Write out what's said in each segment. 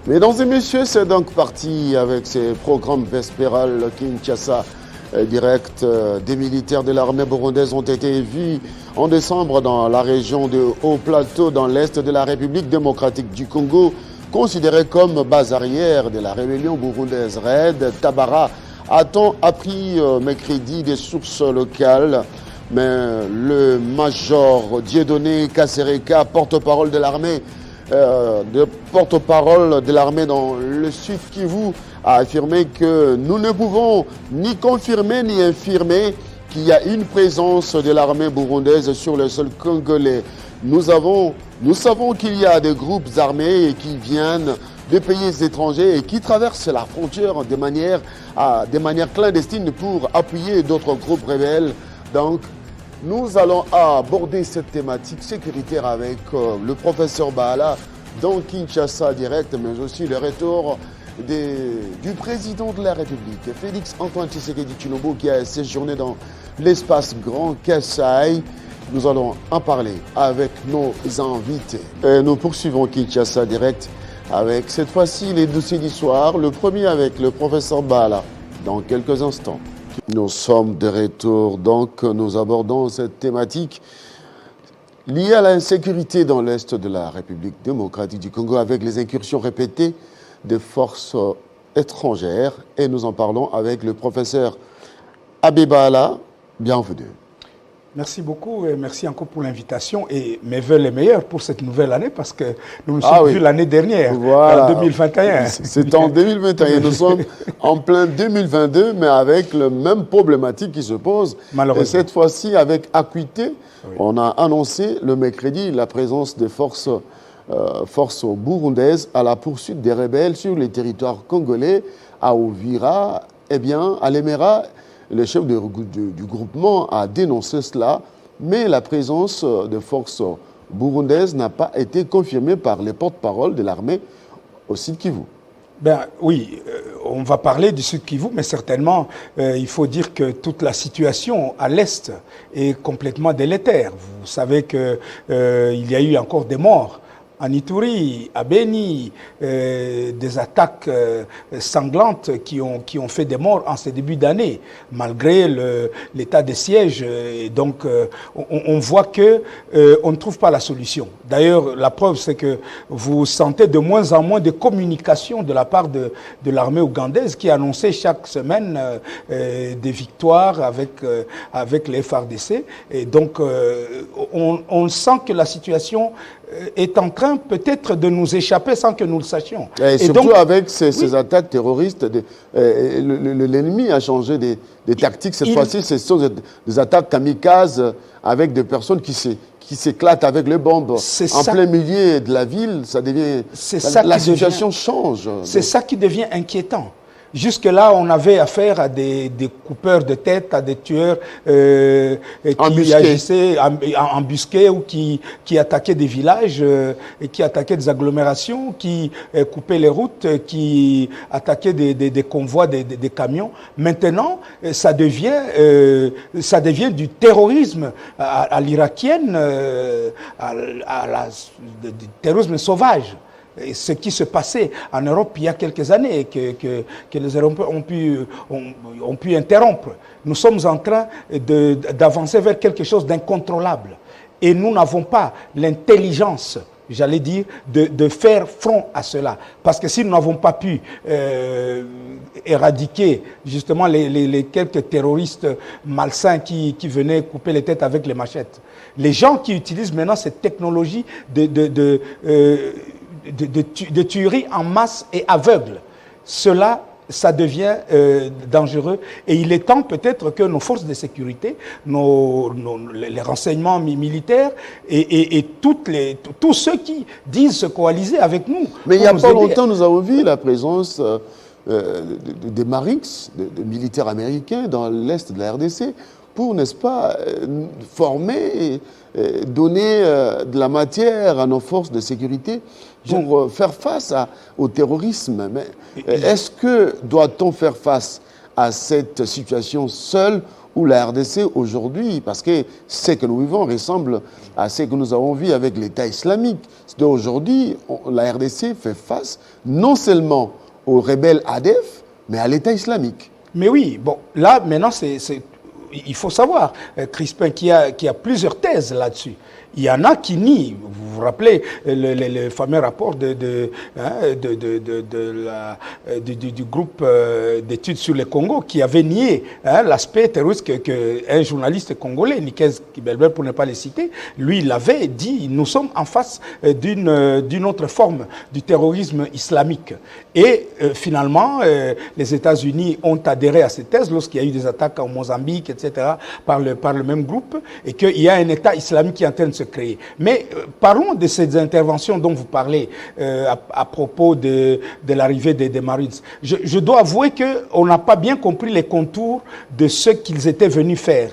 Mesdames et messieurs, c'est donc parti avec ces programmes vespéral Kinshasa direct. Des militaires de l'armée burundaise ont été vus en décembre dans la région de Haut-Plateau, dans l'est de la République démocratique du Congo, considérée comme base arrière de la rébellion burundaise. Red Tabara a-t-on appris mercredi des sources locales, mais le major Dieudonné Kasereka, porte-parole de l'armée, dans le Sud Kivu, a affirmé que nous ne pouvons ni confirmer ni infirmer qu'il y a une présence de l'armée burundaise sur le sol congolais. Nous savons qu'il y a des groupes armés qui viennent de pays étrangers et qui traversent la frontière de manière clandestine pour appuyer d'autres groupes rebelles. Donc, nous allons aborder cette thématique sécuritaire avec le professeur Baala dans Kinshasa direct, mais aussi le retour du président de la République, Félix Antoine Tshisekedi Tshilombo, qui a séjourné dans l'espace Grand Kasaï. Nous allons en parler avec nos invités. Et nous poursuivons Kinshasa direct avec cette fois-ci les dossiers du soir. Le premier avec le professeur Baala dans quelques instants. Nous sommes de retour, donc nous abordons cette thématique liée à l'insécurité dans l'est de la République démocratique du Congo avec les incursions répétées de forces étrangères. Et nous en parlons avec le professeur Abbé Baala. Bienvenue. Merci beaucoup et merci encore pour l'invitation et mes vœux les meilleurs pour cette nouvelle année parce que nous nous sommes vus l'année dernière, voilà. En 2021. C'est en 2021, nous sommes en plein 2022 mais avec la même problématique qui se pose. Malheureusement. Et cette fois-ci avec acuité, on a annoncé le mercredi la présence des forces burundaises à la poursuite des rebelles sur les territoires congolais, à Ouvira, à Lemera. Le chef du groupement a dénoncé cela, mais la présence de forces burundaises n'a pas été confirmée par les porte-paroles de l'armée au Sud Kivu. Oui, on va parler du Sud Kivu, mais certainement, il faut dire que toute la situation à l'Est est complètement délétère. Vous savez qu'il y a eu encore des morts en Ituri, à Beni, des attaques sanglantes qui ont fait des morts en ce début d'année, malgré l'état de siège. Et donc, on voit que on ne trouve pas la solution. D'ailleurs, la preuve, c'est que vous sentez de moins en moins de communication de la part de l'armée ougandaise qui annonçait chaque semaine des victoires avec les FARDC. Et donc, on sent que la situation est en train peut-être de nous échapper sans que nous le sachions. Et surtout donc, avec ces attaques terroristes, l'ennemi a changé des tactiques. Cette fois-ci, ce sont des attaques kamikazes avec des personnes qui s'éclatent avec les bombes en plein milieu de la ville. La situation change. C'est ça qui devient inquiétant. Jusque-là, on avait affaire à des coupeurs de tête, à des tueurs qui agissaient embusqués ou qui attaquaient des villages, et qui attaquaient des agglomérations, qui coupaient les routes, qui attaquaient des convois, des camions. Maintenant, ça devient du terrorisme à l'irakienne, du terrorisme sauvage. Et ce qui se passait en Europe il y a quelques années, que les Européens ont pu interrompre. Nous sommes en train d'avancer vers quelque chose d'incontrôlable. Et nous n'avons pas l'intelligence, j'allais dire, de faire front à cela. Parce que si nous n'avons pas pu éradiquer justement les quelques terroristes malsains qui venaient couper les têtes avec les machettes, les gens qui utilisent maintenant cette technologie de tuerie en masse et aveugle. Cela, ça devient dangereux. Et il est temps peut-être que nos forces de sécurité, les renseignements militaires et tous ceux qui disent se coaliser avec nous. Mais il n'y a pas longtemps, nous avons vu la présence des Marines, de militaires américains dans l'est de la RDC pour, n'est-ce pas, former, donner de la matière à nos forces de sécurité pour faire face au terrorisme. Mais est-ce que doit-on faire face à cette situation seule où la RDC aujourd'hui, parce que ce que nous vivons ressemble à ce que nous avons vu avec l'État islamique. Aujourd'hui, la RDC fait face non seulement aux rebelles ADF, mais à l'État islamique. Mais oui, bon, là, maintenant, il faut savoir, Crispin, qu'il y a plusieurs thèses là-dessus. Il y en a qui nient. Vous vous rappelez le fameux rapport du groupe d'études sur le Congo qui avait nié l'aspect terroriste qu'un journaliste congolais, Nikez Kibelber, pour ne pas le citer, lui, il avait dit, nous sommes en face d'une autre forme du terrorisme islamique. Et finalement, les États-Unis ont adhéré à cette thèse lorsqu'il y a eu des attaques au Mozambique, etc., par le même groupe, et qu'il y a un État islamique qui est en train de se créer. Mais parlons de ces interventions dont vous parlez à propos de l'arrivée des Marines. Je dois avouer qu'on n'a pas bien compris les contours de ce qu'ils étaient venus faire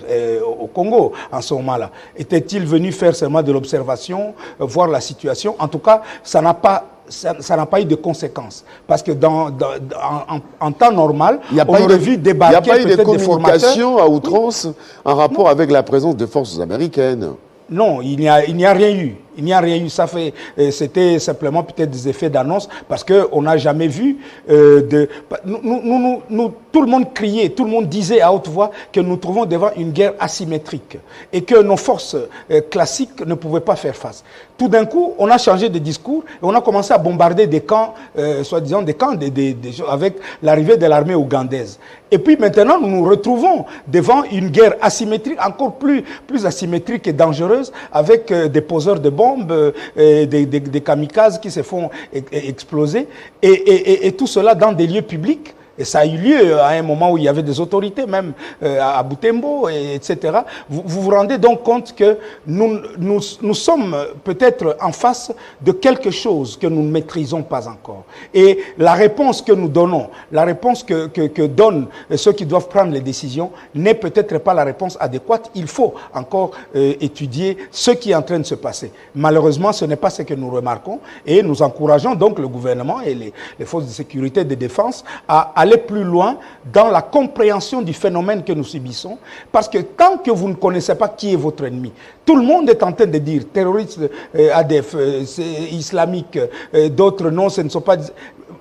au Congo en ce moment-là. Étaient-ils venus faire seulement de l'observation, voir la situation? En tout cas, ça n'a pas eu de conséquences. Parce que en temps normal, on aurait vu débarquer peut-être des formateurs. Il n'y a pas eu de communication à outrance en rapport avec la présence des forces américaines. Non, il n'y a rien eu. Il n'y a rien eu. C'était simplement peut-être des effets d'annonce parce qu'on n'a jamais vu tout le monde criait, tout le monde disait à haute voix que nous trouvons devant une guerre asymétrique et que nos forces classiques ne pouvaient pas faire face. Tout d'un coup, on a changé de discours et on a commencé à bombarder des camps, soi-disant des camps avec l'arrivée de l'armée ougandaise. Et puis maintenant, nous nous retrouvons devant une guerre asymétrique, encore plus asymétrique et dangereuse, avec des poseurs de bombes, des kamikazes qui se font exploser, et tout cela dans des lieux publics. Et ça a eu lieu à un moment où il y avait des autorités, même à Butembo, etc. Vous vous rendez donc compte que nous sommes peut-être en face de quelque chose que nous ne maîtrisons pas encore. Et la réponse que nous donnons, la réponse que donnent ceux qui doivent prendre les décisions, n'est peut-être pas la réponse adéquate. Il faut encore étudier ce qui est en train de se passer. Malheureusement, ce n'est pas ce que nous remarquons. Et nous encourageons donc le gouvernement et les forces de sécurité et de défense à aller plus loin dans la compréhension du phénomène que nous subissons, parce que tant que vous ne connaissez pas qui est votre ennemi, tout le monde est en train de dire terroriste, ADF, islamique, d'autres non, ce ne sont pas...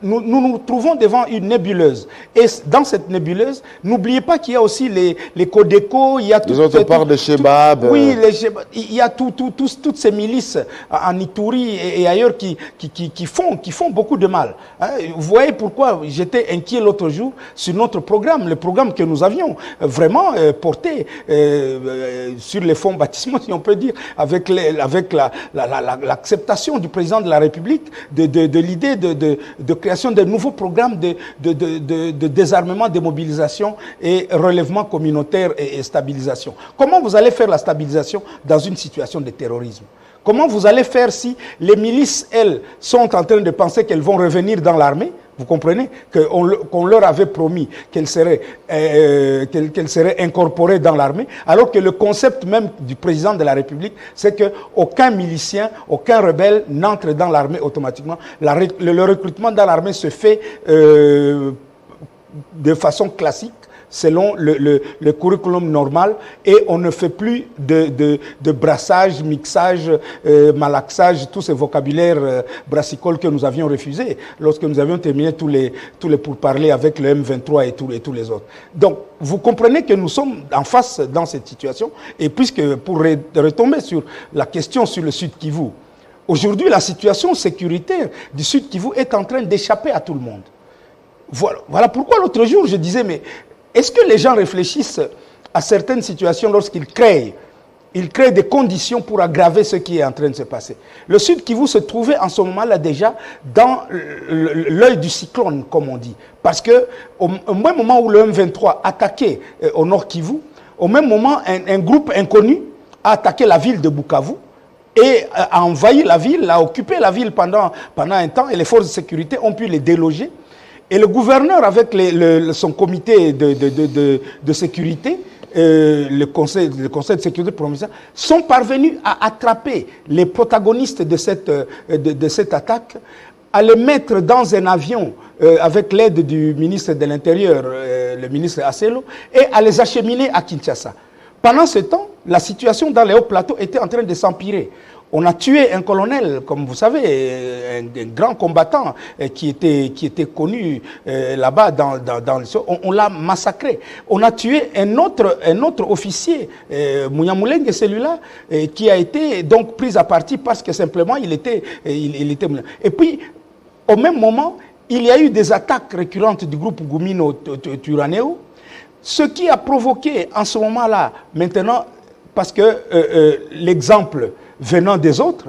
Nous nous trouvons devant une nébuleuse. Et dans cette nébuleuse, n'oubliez pas qu'il y a aussi les Codeco, il y a tout... Les autres parts de Chebab. Oui, il y a toutes ces milices en Ituri et ailleurs qui font beaucoup de mal. Hein? Vous voyez pourquoi j'étais inquiet l'autre jour sur notre programme, le programme que nous avions vraiment porté sur les fonds baptismaux, si on peut dire, avec l'acceptation du président de la République de l'idée de création de nouveaux programmes de désarmement, démobilisation et relèvement communautaire et stabilisation. Comment vous allez faire la stabilisation dans une situation de terrorisme? Comment vous allez faire si les milices, elles, sont en train de penser qu'elles vont revenir dans l'armée? Vous comprenez qu'on leur avait promis qu'elles seraient incorporées dans l'armée, alors que le concept même du président de la République, c'est qu'aucun milicien, aucun rebelle n'entre dans l'armée automatiquement. Le recrutement dans l'armée se fait de façon classique, selon le curriculum normal, et on ne fait plus de brassage, mixage, malaxage, tous ces vocabulaires brassicoles que nous avions refusés lorsque nous avions terminé tous les pourparlers avec le M23 et tous les autres. Donc, vous comprenez que nous sommes en face dans cette situation, et puisque, pour retomber sur la question sur le Sud Kivu, aujourd'hui, la situation sécuritaire du Sud Kivu est en train d'échapper à tout le monde. Voilà pourquoi l'autre jour, je disais, mais est-ce que les gens réfléchissent à certaines situations lorsqu'ils créent des conditions pour aggraver ce qui est en train de se passer? Le Sud Kivu se trouvait en ce moment-là déjà dans l'œil du cyclone, comme on dit. Parce qu'au même moment où le M23 attaquait au Nord Kivu, au même moment, un groupe inconnu a attaqué la ville de Bukavu et a envahi la ville, a occupé la ville pendant un temps, et les forces de sécurité ont pu les déloger. Et le gouverneur, avec son comité de sécurité, le conseil de sécurité provincial, sont parvenus à attraper les protagonistes de cette attaque à les mettre dans un avion avec l'aide du ministre de l'Intérieur, le ministre Asselo, et à les acheminer à Kinshasa. Pendant ce temps, la situation dans les hauts plateaux était en train de s'empirer. On a tué un colonel, comme vous savez, un grand combattant qui était connu là-bas on l'a massacré. On a tué un autre officier, Mouyamulenge, celui-là, qui a été donc pris à partie parce que simplement il était. Et puis, au même moment, il y a eu des attaques récurrentes du groupe Gumino Turaneo, ce qui a provoqué en ce moment-là, maintenant, parce que l'exemple venant des autres,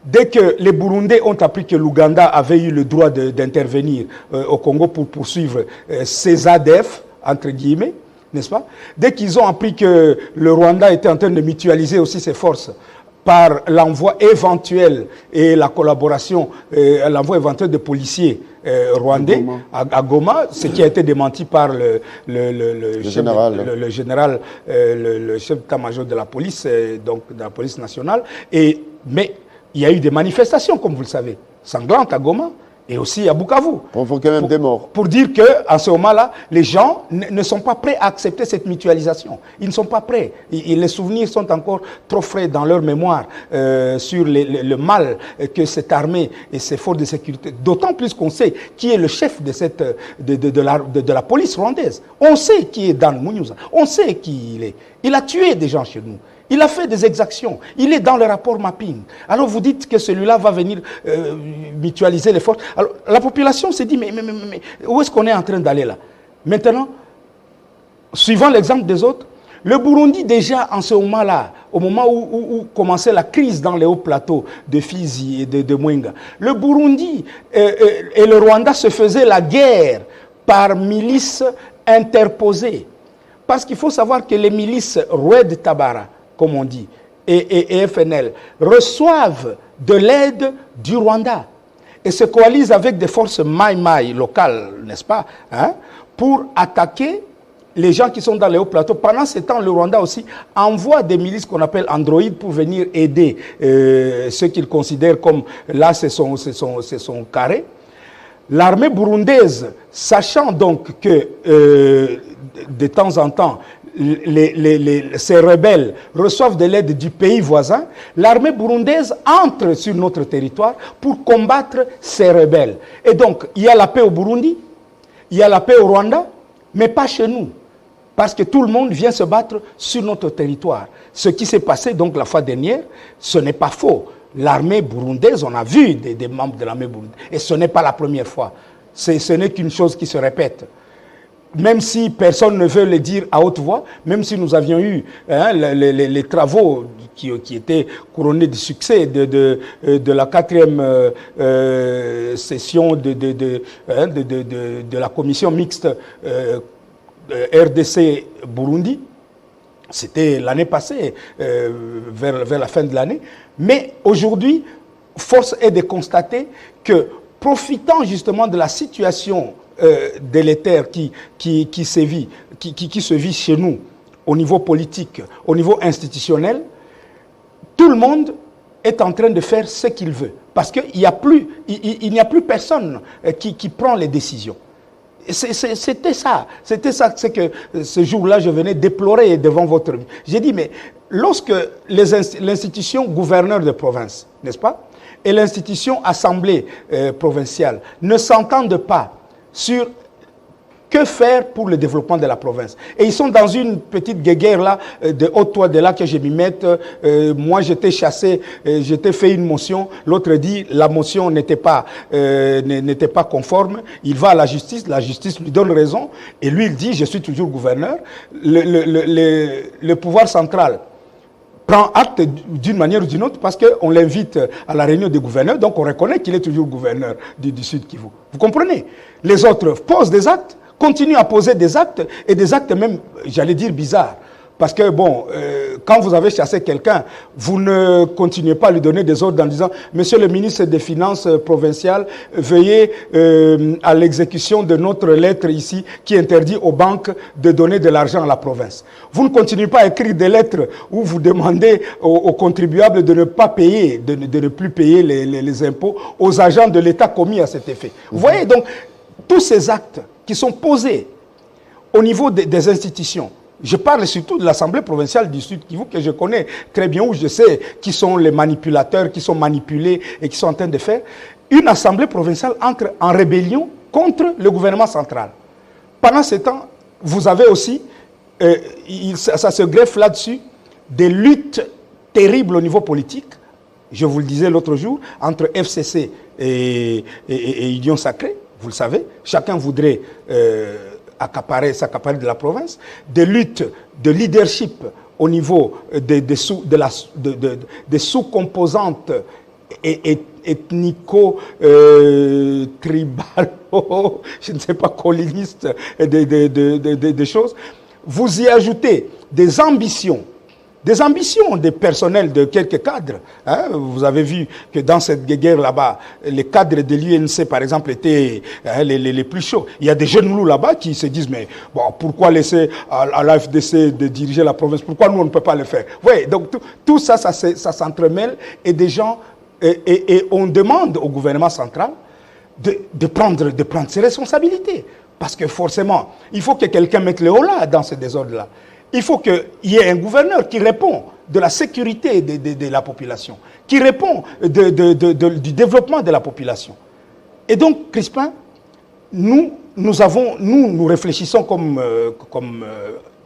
dès que les Burundais ont appris que l'Ouganda avait eu le droit d'intervenir au Congo pour poursuivre ses ADF, entre guillemets, n'est-ce pas? Dès qu'ils ont appris que le Rwanda était en train de mutualiser aussi ses forces par l'envoi éventuel et la collaboration, l'envoi éventuel de policiers rwandais à Goma, ce qui a été démenti par le chef d'état-major de la police, donc de la police nationale. Mais il y a eu des manifestations, comme vous le savez, sanglantes à Goma et aussi à Bukavu. Provoquer même des morts. Pour dire qu'à ce moment-là, les gens ne sont pas prêts à accepter cette mutualisation. Ils ne sont pas prêts. Les souvenirs sont encore trop frais dans leur mémoire sur le mal que cette armée et ces forces de sécurité, d'autant plus qu'on sait qui est le chef de la police rwandaise. On sait qui est Dan Munyuza. On sait qui il est. Il a tué des gens chez nous. Il a fait des exactions. Il est dans le rapport mapping. Alors vous dites que celui-là va venir mutualiser les forces. Alors la population s'est dit, mais où est-ce qu'on est en train d'aller là? Maintenant, suivant l'exemple des autres, le Burundi déjà en ce moment-là, au moment où commençait la crise dans les hauts plateaux de Fizi et de Mwenga, le Burundi et le Rwanda se faisaient la guerre par milices interposées. Parce qu'il faut savoir que les milices Roued Tabara, comme on dit, et FNL, reçoivent de l'aide du Rwanda et se coalisent avec des forces Maï-Maï locales, n'est-ce pas, hein, pour attaquer les gens qui sont dans les hauts plateaux. Pendant ce temps, le Rwanda aussi envoie des milices qu'on appelle androïdes pour venir aider ceux qu'ils considèrent comme, là, c'est son carré. L'armée burundaise, sachant donc que de temps en temps, ces rebelles reçoivent de l'aide du pays voisin, l'armée burundaise entre sur notre territoire pour combattre ces rebelles. Et donc, il y a la paix au Burundi, il y a la paix au Rwanda, mais pas chez nous. Parce que tout le monde vient se battre sur notre territoire. Ce qui s'est passé donc la fois dernière, ce n'est pas faux. L'armée burundaise, on a vu des membres de l'armée burundaise. Et ce n'est pas la première fois. Ce n'est qu'une chose qui se répète. Même si personne ne veut le dire à haute voix, même si nous avions eu les travaux qui étaient couronnés de succès de la 4e session de la commission mixte RDC-Burundi, c'était l'année passée, vers la fin de l'année. Mais aujourd'hui, force est de constater que, profitant justement de la situation délétère qui se vit chez nous, au niveau politique, au niveau institutionnel, tout le monde est en train de faire ce qu'il veut. Parce qu'il n'y a plus personne qui prend les décisions. C'était ça, c'est que ce jour-là, je venais déplorer devant votre vie. J'ai dit, mais lorsque l'institution gouverneur de province, n'est-ce pas, et l'institution assemblée provinciale ne s'entendent pas sur que faire pour le développement de la province. Et ils sont dans une petite guéguerre là, de haute toit de là que je m'y mette. Moi, j'étais chassé, j'étais fait une motion. L'autre dit la motion n'était pas conforme. Il va à la justice lui donne raison. Et lui, il dit, je suis toujours gouverneur. Le pouvoir central prend acte d'une manière ou d'une autre parce qu'on l'invite à la réunion des gouverneurs, donc on reconnaît qu'il est toujours gouverneur du Sud Kivu. Vous comprenez? Les autres posent des actes, continuent à poser des actes, et des actes même, j'allais dire, bizarres. Parce que, bon, quand vous avez chassé quelqu'un, vous ne continuez pas à lui donner des ordres en disant « Monsieur le ministre des Finances provinciales, veuillez à l'exécution de notre lettre ici qui interdit aux banques de donner de l'argent à la province. » Vous ne continuez pas à écrire des lettres où vous demandez aux contribuables de ne pas payer, de ne plus payer les impôts aux agents de l'État commis à cet effet. Vous voyez, donc, tous ces actes qui sont posés au niveau des institutions, je parle surtout de l'Assemblée provinciale du Sud Kivu que je connais très bien, où je sais qui sont les manipulateurs, qui sont manipulés et qui sont en train de faire. Une Assemblée provinciale entre en rébellion contre le gouvernement central. Pendant ce temps, vous avez aussi, ça se greffe là-dessus, des luttes terribles au niveau politique. Je vous le disais l'autre jour, entre FCC et Union Sacrée, vous le savez, chacun voudrait s'accaparer de la province, des luttes de leadership au niveau des sous-composantes ethnico-tribalo, je ne sais pas, colonistes, des choses. Vous y ajoutez des ambitions des personnels de quelques cadres. Hein. Vous avez vu que dans cette guerre là-bas, les cadres de l'UNC, par exemple, étaient les plus chauds. Il y a des jeunes loups là-bas qui se disent, mais bon, pourquoi laisser à l'AFDC de diriger la province? Pourquoi nous, on ne peut pas le faire? Oui, donc tout ça, ça s'entremêle et des gens, et on demande au gouvernement central de prendre ses responsabilités. Parce que forcément, il faut que quelqu'un mette le haut là dans ce désordre-là. Il faut qu'il y ait un gouverneur qui répond de la sécurité de la population, qui répond du développement de la population. Et donc, Crispin, nous réfléchissons comme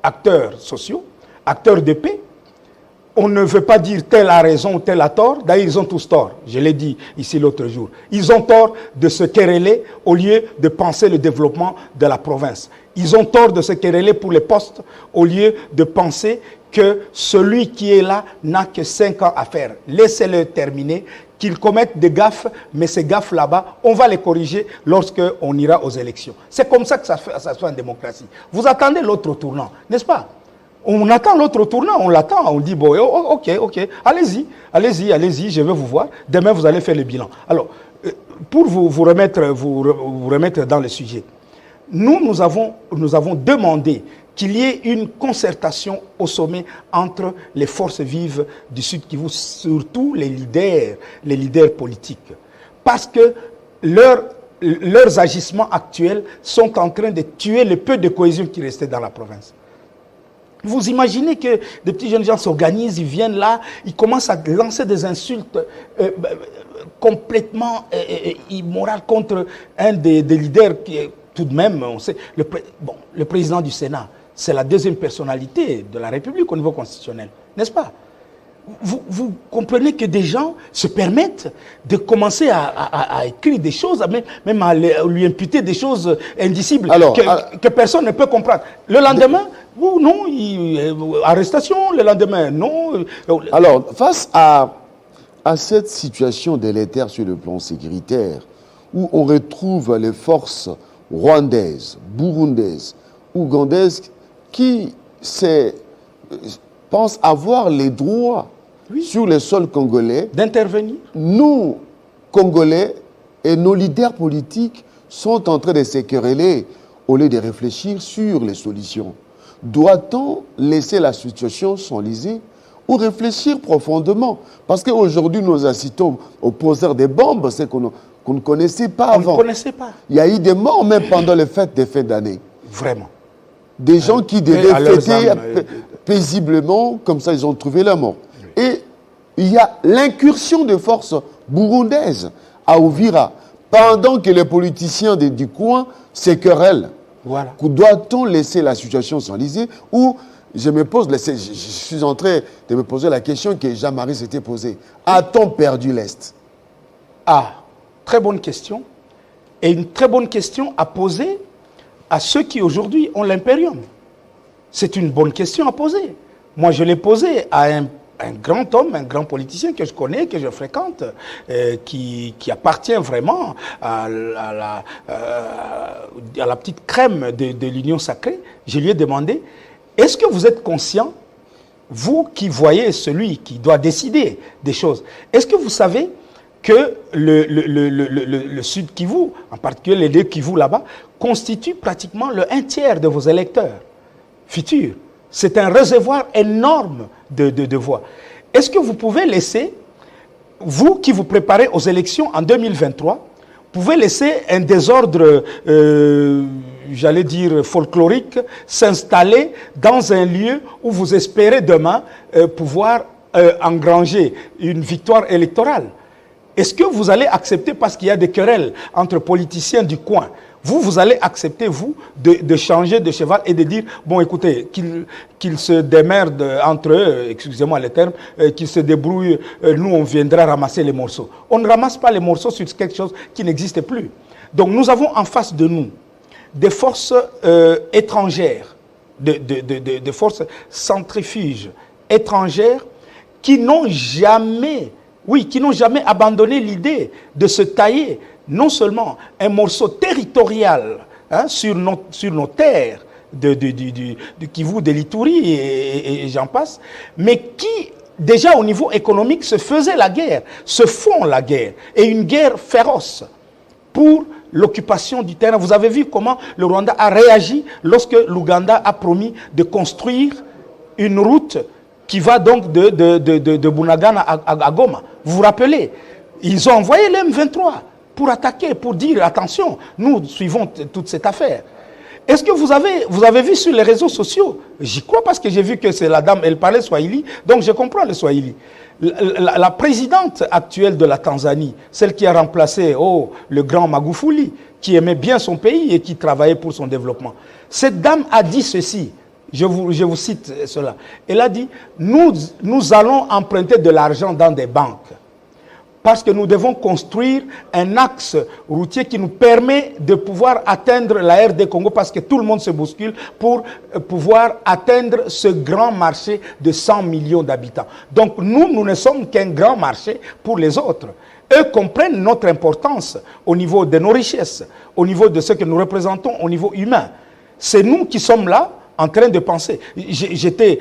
acteurs sociaux, acteurs de paix. On ne veut pas dire tel a raison ou tel a tort. D'ailleurs, ils ont tous tort. Je l'ai dit ici l'autre jour. Ils ont tort de se quereller au lieu de penser le développement de la province. Ils ont tort de se quereller pour les postes au lieu de penser que celui qui est là n'a que 5 ans à faire. Laissez-le terminer, qu'ils commettent des gaffes, mais ces gaffes là-bas, on va les corriger lorsqu'on ira aux élections. C'est comme ça que ça se fait en démocratie. Vous attendez l'autre tournant, n'est-ce pas? On attend l'autre tournant, on l'attend, on dit, bon, ok, allez-y, je vais vous voir. Demain, vous allez faire le bilan. Alors, pour vous remettre dans le sujet, nous avons demandé qu'il y ait une concertation au sommet entre les forces vives du Sud Kivu, surtout les leaders politiques. Parce que leurs agissements actuels sont en train de tuer le peu de cohésion qui restait dans la province. Vous imaginez que des petits jeunes gens s'organisent, ils viennent là, ils commencent à lancer des insultes complètement immorales contre un des leaders qui est tout de même, on sait, le président du Sénat, c'est la deuxième personnalité de la République au niveau constitutionnel, n'est-ce pas? Vous comprenez que des gens se permettent de commencer à écrire des choses, même à lui imputer des choses indicibles que personne ne peut comprendre. Le lendemain, non, arrestation, le lendemain, non. Alors, face à cette situation délétère sur le plan sécuritaire, où on retrouve les forces rwandaises, burundaises, ougandaises, qui pensent avoir les droits sur le sol congolais, d'intervenir. Nous, Congolais, et nos leaders politiques sont en train de se quereller au lieu de réfléchir sur les solutions. Doit-on laisser la situation s'enliser ou réfléchir profondément? Parce qu'aujourd'hui, nous incitons aux poseurs des bombes, c'est qu'on ne connaissait pas avant. On ne connaissait pas. Il y a eu des morts même pendant les fêtes des fins d'année. Vraiment. Des gens qui devaient fêter paisiblement, comme ça ils ont trouvé la mort. Et il y a l'incursion de forces burundaises à Uvira, pendant que les politiciens du coin se querellent. Voilà. Doit-on laisser la situation s'enliser ou je suis en train de me poser la question que Jean-Marie s'était posée. A-t-on perdu l'Est? Ah, très bonne question. Et une très bonne question à poser à ceux qui aujourd'hui ont l'impérium. C'est une bonne question à poser. Moi, je l'ai posée à un grand homme, un grand politicien que je connais, que je fréquente, qui appartient vraiment à la petite crème de l'Union sacrée. Je lui ai demandé, est-ce que vous êtes conscient vous qui voyez celui qui doit décider des choses, est-ce que vous savez que le Sud Kivu, en particulier les deux Kivu là-bas, constitue pratiquement le 1/3 de vos électeurs futurs. C'est un réservoir énorme de voix. Est-ce que vous pouvez laisser, vous qui vous préparez aux élections en 2023, pouvez laisser un désordre, j'allais dire folklorique, s'installer dans un lieu où vous espérez demain pouvoir engranger une victoire électorale? Est-ce que vous allez accepter, parce qu'il y a des querelles entre politiciens du coin, vous allez accepter, vous, de changer de cheval et de dire, bon, écoutez, qu'ils se démerdent entre eux, excusez-moi le terme, qu'ils se débrouillent, nous, on viendra ramasser les morceaux. On ne ramasse pas les morceaux sur quelque chose qui n'existe plus. Donc, nous avons en face de nous des forces étrangères, des forces centrifuges étrangères qui n'ont jamais... Oui, qui n'ont jamais abandonné l'idée de se tailler non seulement un morceau territorial sur nos terres de Kivu, de l'Ituri et j'en passe, mais qui, déjà au niveau économique, se faisaient la guerre, se font la guerre, et une guerre féroce pour l'occupation du terrain. Vous avez vu comment le Rwanda a réagi lorsque l'Ouganda a promis de construire une route qui va donc de Bunagana à Goma. Vous vous rappelez, ils ont envoyé les M23 pour attaquer, pour dire attention, nous suivons toute cette affaire. Est-ce que vous avez vu sur les réseaux sociaux? J'y crois parce que j'ai vu que c'est la dame, elle parlait Swahili, donc je comprends le Swahili. La présidente actuelle de la Tanzanie, celle qui a remplacé le grand Magufuli, qui aimait bien son pays et qui travaillait pour son développement. Cette dame a dit ceci. Je vous cite cela. Elle a dit, nous allons emprunter de l'argent dans des banques parce que nous devons construire un axe routier qui nous permet de pouvoir atteindre la RD Congo parce que tout le monde se bouscule pour pouvoir atteindre ce grand marché de 100 millions d'habitants. Donc nous ne sommes qu'un grand marché pour les autres. Eux comprennent notre importance au niveau de nos richesses, au niveau de ce que nous représentons au niveau humain. C'est nous qui sommes là en train de penser. J'étais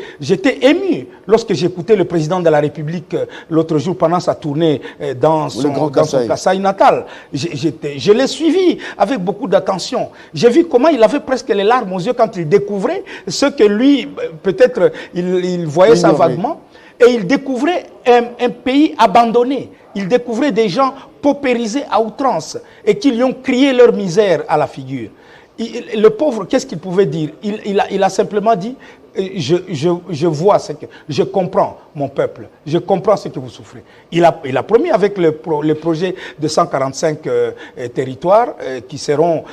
ému lorsque j'écoutais le président de la République l'autre jour pendant sa tournée dans son Kasaï natal. Je l'ai suivi avec beaucoup d'attention. J'ai vu comment il avait presque les larmes aux yeux quand il découvrait ce que lui, peut-être, il voyait ça vaguement. Et il découvrait un pays abandonné. Il découvrait des gens paupérisés à outrance et qui lui ont crié leur misère à la figure. Le pauvre, qu'est-ce qu'il pouvait dire? Il a simplement dit, je vois ce que... Je comprends mon peuple, je comprends ce que vous souffrez. Il a promis avec le projet de 145 territoires qui seront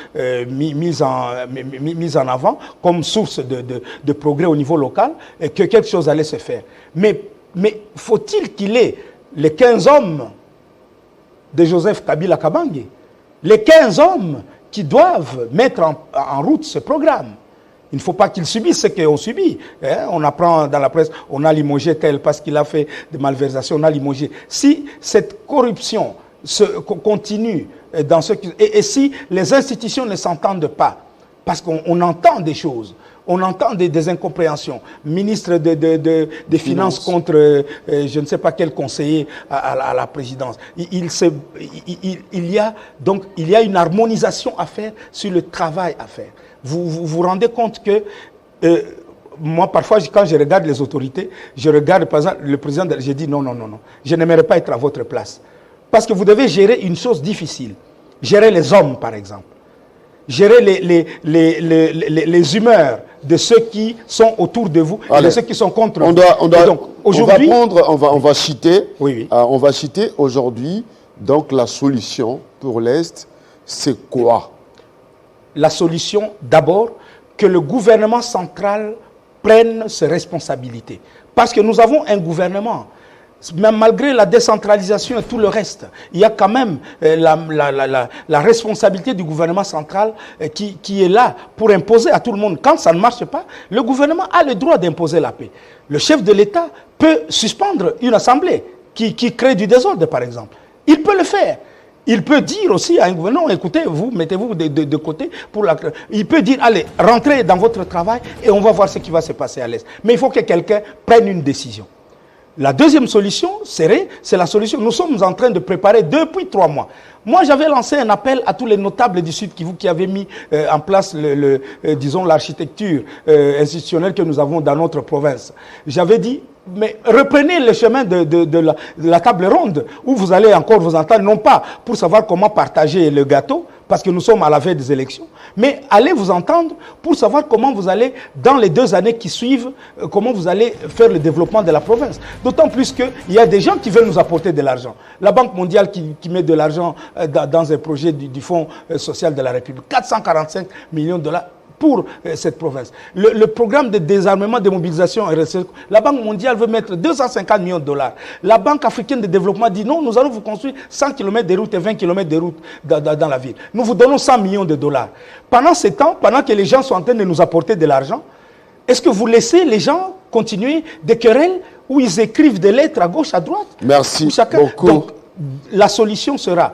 mis en avant comme source de progrès au niveau local, que quelque chose allait se faire. Mais faut-il qu'il ait les 15 hommes de Joseph Kabila Kabange, les 15 hommes qui doivent mettre en route ce programme. Il ne faut pas qu'ils subissent ce qu'on subit. On apprend dans la presse, on a limogé tel parce qu'il a fait des malversations, on a limogé. Si cette corruption continue dans ce et si les institutions ne s'entendent pas, parce qu'on entend des choses, on entend des incompréhensions. Ministre des Finances contre je ne sais pas quel conseiller à la présidence. Il y a une harmonisation à faire sur le travail à faire. Vous rendez compte que moi, parfois, quand je regarde les autorités, je regarde, par exemple, le président, je dis non, je n'aimerais pas être à votre place. Parce que vous devez gérer une chose difficile. Gérer les hommes, par exemple. Gérer les humeurs de ceux qui sont autour de vous et de ceux qui sont contre vous. On va citer, oui. On va citer aujourd'hui, donc la solution pour l'Est, c'est quoi? La solution, d'abord, que le gouvernement central prenne ses responsabilités. Parce que nous avons un gouvernement. Même malgré la décentralisation et tout le reste, il y a quand même la responsabilité du gouvernement central qui est là pour imposer à tout le monde. Quand ça ne marche pas, le gouvernement a le droit d'imposer la paix. Le chef de l'État peut suspendre une assemblée qui crée du désordre, par exemple. Il peut le faire. Il peut dire aussi à un gouvernement, écoutez, vous, mettez-vous de côté pour la... Il peut dire, allez, rentrez dans votre travail et on va voir ce qui va se passer à l'Est. Mais il faut que quelqu'un prenne une décision. La deuxième solution c'est la solution. Nous sommes en train de préparer depuis 3 mois. Moi, j'avais lancé un appel à tous les notables du Sud Kivu qui avaient mis en place, disons, l'architecture institutionnelle que nous avons dans notre province. J'avais dit, mais reprenez le chemin de la table ronde où vous allez encore vous entendre, non pas pour savoir comment partager le gâteau, parce que nous sommes à la veille des élections, mais allez vous entendre pour savoir comment vous allez, dans les 2 années qui suivent, comment vous allez faire le développement de la province. D'autant plus qu'il y a des gens qui veulent nous apporter de l'argent. La Banque mondiale qui met de l'argent dans un projet du Fonds social de la République, 445 millions de dollars pour cette province. Le programme de désarmement, de mobilisation, la Banque mondiale veut mettre 250 millions de dollars. La Banque africaine de développement dit non, nous allons vous construire 100 km de route et 20 km de route dans la ville. Nous vous donnons 100 millions de dollars. Pendant ce temps, pendant que les gens sont en train de nous apporter de l'argent, est-ce que vous laissez les gens continuer des querelles où ils écrivent des lettres à gauche, à droite? Merci beaucoup. Donc, la solution sera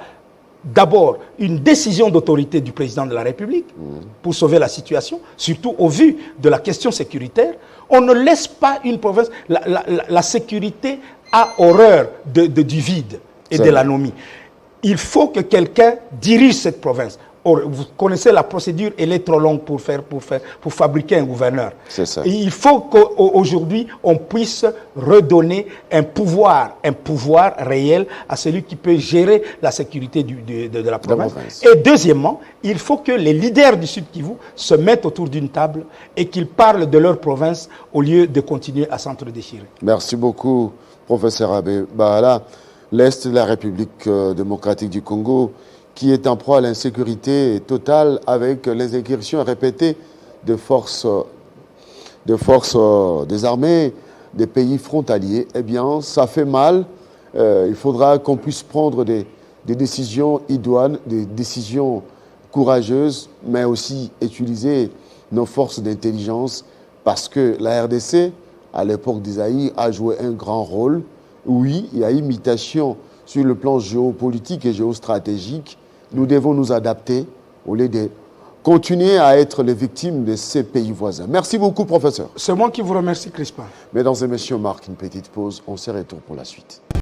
d'abord une décision d'autorité du président de la République pour sauver la situation, surtout au vu de la question sécuritaire. On ne laisse pas une province... La sécurité a horreur du vide et de l'anomie. Il faut que quelqu'un dirige cette province. Or, vous connaissez la procédure, elle est trop longue pour fabriquer un gouverneur. C'est ça. Et il faut qu'aujourd'hui, on puisse redonner un pouvoir réel à celui qui peut gérer la sécurité de la province. Et deuxièmement, il faut que les leaders du Sud Kivu se mettent autour d'une table et qu'ils parlent de leur province au lieu de continuer à s'entre-déchirer. Merci beaucoup, professeur Abbé. Là, l'Est de la République démocratique du Congo, qui est en proie à l'insécurité totale avec les incursions répétées de forces des armées des pays frontaliers, eh bien, ça fait mal. Il faudra qu'on puisse prendre des décisions idoines, des décisions courageuses, mais aussi utiliser nos forces d'intelligence, parce que la RDC, à l'époque d'Isaïe, a joué un grand rôle. Oui, il y a imitation sur le plan géopolitique et géostratégique. Nous devons nous adapter au lieu de continuer à être les victimes de ces pays voisins. Merci beaucoup, professeur. C'est moi qui vous remercie, Crispin. Mesdames et messieurs, on marque une petite pause. On se retrouve pour la suite.